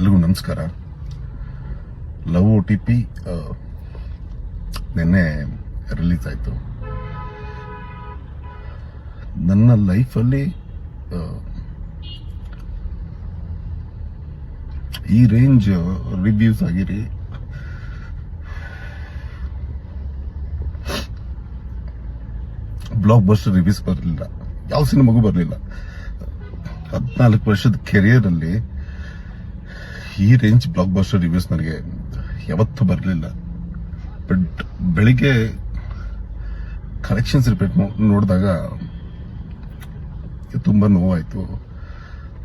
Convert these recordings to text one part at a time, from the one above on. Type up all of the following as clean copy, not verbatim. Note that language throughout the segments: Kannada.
ಎಲ್ರಿಗೂ ನಮಸ್ಕಾರ. ಲವ್ OTP ನಿನ್ನೆ ರಿಲೀಸ್ ಆಯಿತು. ನನ್ನ ಲೈಫಲ್ಲಿ ಈ ರೇಂಜ್ ರಿವ್ಯೂಸ್ ಆಗಿರಿ ಬ್ಲಾಕ್ ಬಸ್ಟರ್ ರಿವ್ಯೂಸ್ ಬರಲಿಲ್ಲ, ಯಾವ ಸಿನಿಮಾಗೂ ಬರಲಿಲ್ಲ. 14 ವರ್ಷದ ಕೆರಿಯರ್ ಅಲ್ಲಿ ಈ ರೇಂಜ್ ಬ್ಲಾಕ್ ಬಸ್ಟರ್ ರಿವ್ಯೂಸ್ ನನಗೆ ಯಾವತ್ತೂ ಬರಲಿಲ್ಲ. ಬಟ್ ಬೆಳಿಗ್ಗೆ ಕಲೆಕ್ಷನ್ಸ್ ರಿಪೋರ್ಟ್ ನೋಡಿದಾಗ ತುಂಬಾ ನೋವಾಯ್ತು.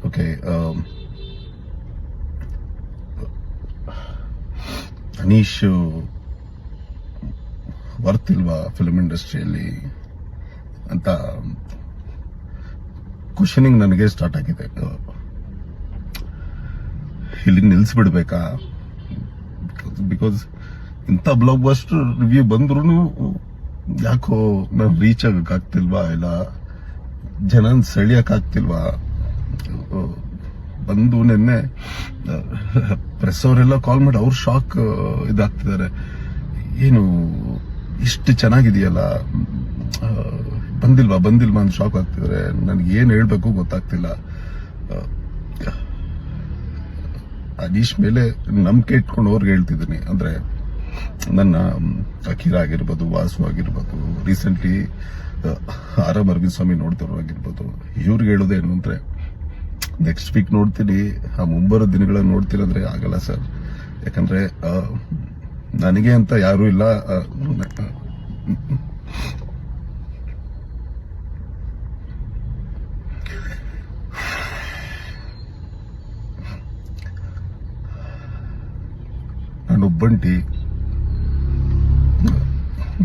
ಓಕೆ, ಅನೀಶ್ ವರ್ತ್ ಇಲ್ವಾ ಫಿಲ್ಮ್ ಇಂಡಸ್ಟ್ರಿಯಲ್ಲಿ ಅಂತ ಕ್ವಶನಿಂಗ್ ನನಗೆ ಸ್ಟಾರ್ಟ್ ಆಗಿದೆ. ಇಲ್ಲಿ ನಿಲ್ಲಿಸ್ಬಿಡ್ಬೇಕಾ? ಬಿಕಾಸ್ ಇಂಥ ಬ್ಲಾಕ್ ಬಸ್ಟರ್ ರಿವ್ಯೂ ಬಂದ್ರು ಯಾಕೋ ನಾನು ರೀಚ್ ಆಗಕ್ಕಾಗ್ತಿಲ್ವಾ, ಇಲ್ಲ ಜನ ಸೆಳಿಯಕ್ಕಾಗ್ತಿಲ್ವಾ? ಬಂದು ನಿನ್ನೆ ಪ್ರೆಸ್ ಅವರೆಲ್ಲ ಕಾಲ್ ಮಾಡಿ ಅವ್ರು ಶಾಕ್ ಇದಾಗ್ತಿದ್ದಾರೆ. ಏನು ಇಷ್ಟು ಚೆನ್ನಾಗಿದೆಯಲ್ಲ, ಬಂದಿಲ್ವಾ ಅಂತ ಶಾಕ್ ಆಗ್ತಿದ್ದಾರೆ. ನನಗೆ ಏನ್ ಹೇಳ್ಬೇಕು ಗೊತ್ತಾಗ್ತಿಲ್ಲ. ಅನೀಶ್ ಮೇಲೆ ನಂಬಿಕೆ ಇಟ್ಕೊಂಡು ಅವ್ರಿಗೆ ಹೇಳ್ತಿದ್ದೀನಿ. ಅಂದ್ರೆ ನನ್ನ ಅಖಿರ ಆಗಿರ್ಬೋದು, ವಾಸು ಆಗಿರ್ಬೋದು, ರೀಸೆಂಟ್ಲಿ ಆರ್ ಅರವಿಂದ್ ಸ್ವಾಮಿ ನೋಡ್ತಿರೋ ಆಗಿರ್ಬೋದು, ಇವ್ರಿಗೆ ಹೇಳೋದೇನು ಅಂದ್ರೆ ನೆಕ್ಸ್ಟ್ ವೀಕ್ ನೋಡ್ತೀನಿ, ಆ ಮುಂಬರೋ ದಿನಗಳಲ್ಲಿ ನೋಡ್ತೀನಿ ಅಂದ್ರೆ ಆಗಲ್ಲ ಸರ್. ಯಾಕಂದ್ರೆ ನನಗೆ ಅಂತ ಯಾರು ಇಲ್ಲ. ನಾನೊಬ್ಬಂಟಿ,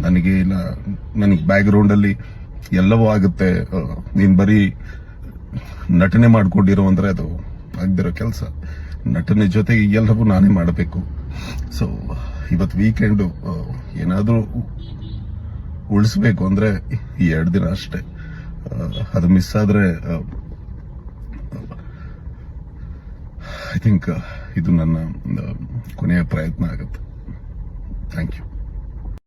ನನಗೆ ಬ್ಯಾಕ್ ಗ್ರೌಂಡ್ ಅಲ್ಲಿ ಎಲ್ಲವೂ ಆಗುತ್ತೆ. ನೀನ್ ಬರೀ ನಟನೆ ಮಾಡ್ಕೊಂಡಿರೋ ಅಂದ್ರೆ ಅದು ಆಗದಿರೋ ಕೆಲಸ. ನಟನೆ ಜೊತೆಗೆ ಎಲ್ಲವೂ ನಾನೇ ಮಾಡಬೇಕು. ಸೊ ಇವತ್ತು ವೀಕೆಂಡ್ ಏನಾದ್ರೂ ಉಳಿಸ್ಬೇಕು ಅಂದ್ರೆ ಈ 2 ದಿನ ಅಷ್ಟೇ. ಅದು ಮಿಸ್ ಆದ್ರೆ ಐ ಥಿಂಕ್ ಇದು ನನ್ನ ಕೊನೆಯ ಪ್ರಯತ್ನ ಆಗುತ್ತೆ. Thank you.